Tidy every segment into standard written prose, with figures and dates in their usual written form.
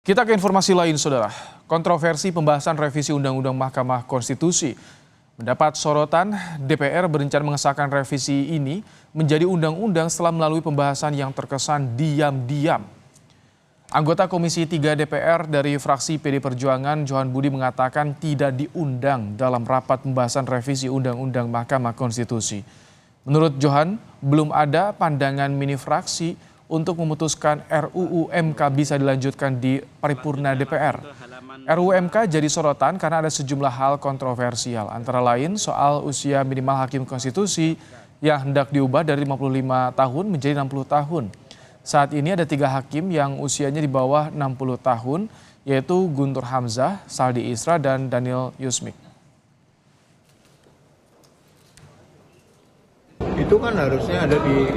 Kita ke informasi lain, Saudara. Kontroversi pembahasan revisi Undang-Undang Mahkamah Konstitusi mendapat sorotan. DPR berencana mengesahkan revisi ini menjadi undang-undang setelah melalui pembahasan yang terkesan diam-diam. Anggota Komisi 3 DPR dari fraksi PD Perjuangan, Johan Budi, mengatakan tidak diundang dalam rapat pembahasan revisi Undang-Undang Mahkamah Konstitusi. Menurut Johan, belum ada pandangan mini fraksi untuk memutuskan RUU MK bisa dilanjutkan di paripurna DPR. RUU MK jadi sorotan karena ada sejumlah hal kontroversial, antara lain soal usia minimal hakim konstitusi yang hendak diubah dari 55 tahun menjadi 60 tahun. Saat ini ada 3 hakim yang usianya di bawah 60 tahun, yaitu Guntur Hamzah, Saldi Isra, dan Daniel Yusmik. Itu kan harusnya ada di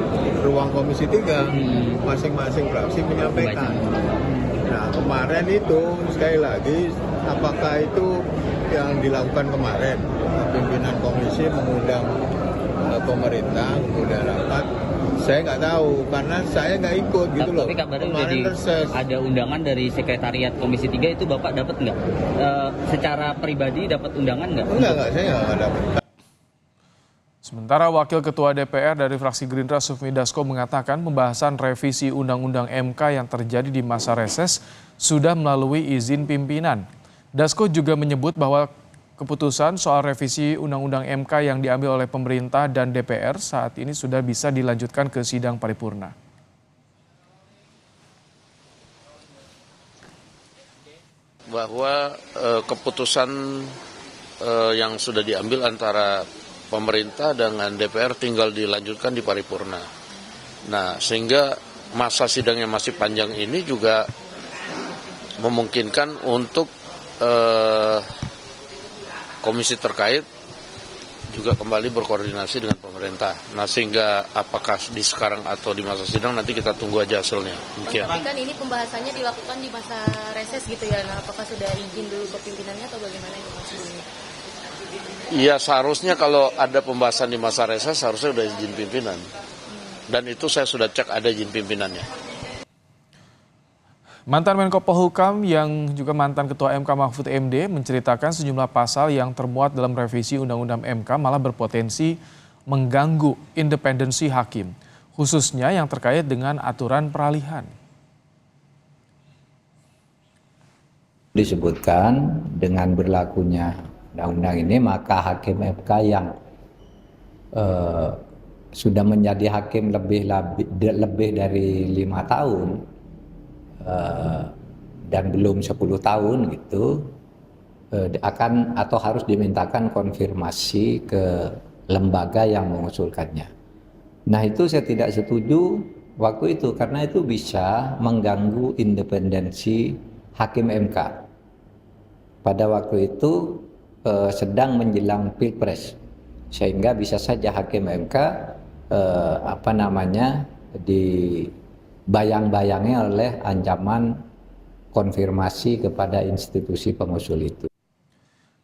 ruang Komisi 3, masing-masing fraksi menyampaikan. Nah, kemarin itu sekali lagi, apakah itu yang dilakukan kemarin, pimpinan komisi mengundang pemerintah, mengundang rapat, saya nggak tahu karena saya nggak ikut gitu loh. Tapi kabarnya udah ada undangan dari sekretariat Komisi 3, itu Bapak dapat nggak? Secara pribadi dapat undangan nggak? Enggak, saya nggak dapat. Sementara Wakil Ketua DPR dari fraksi Gerindra Sufmi Dasko mengatakan pembahasan revisi Undang-Undang MK yang terjadi di masa reses sudah melalui izin pimpinan. Dasko juga menyebut bahwa keputusan soal revisi Undang-Undang MK yang diambil oleh pemerintah dan DPR saat ini sudah bisa dilanjutkan ke sidang paripurna. Bahwa keputusan yang sudah diambil antara pemerintah dengan DPR tinggal dilanjutkan di paripurna. Nah, sehingga masa sidang yang masih panjang ini juga memungkinkan untuk komisi terkait juga kembali berkoordinasi dengan pemerintah. Nah, sehingga apakah di sekarang atau di masa sidang nanti kita tunggu aja hasilnya. Tapi kan ini pembahasannya dilakukan di masa reses gitu ya. Nah, apakah sudah izin dulu ke pimpinannya atau bagaimana itu maksudnya? Iya, seharusnya kalau ada pembahasan di masa reses harusnya sudah izin pimpinan. Dan itu saya sudah cek ada izin pimpinannya. Mantan Menko Polhukam yang juga mantan Ketua MK Mahfud MD menceritakan sejumlah pasal yang termuat dalam revisi Undang-Undang MK malah berpotensi mengganggu independensi hakim, khususnya yang terkait dengan aturan peralihan. Disebutkan dengan berlakunya undang-undang ini, maka hakim MK yang sudah menjadi hakim lebih dari 5 tahun dan belum 10 tahun gitu, akan atau harus dimintakan konfirmasi ke lembaga yang mengusulkannya. Nah, itu saya tidak setuju waktu itu karena itu bisa mengganggu independensi hakim MK. Pada waktu itu sedang menjelang Pilpres, sehingga bisa saja hakim MK dibayang-bayangi oleh ancaman konfirmasi kepada institusi pengusul itu.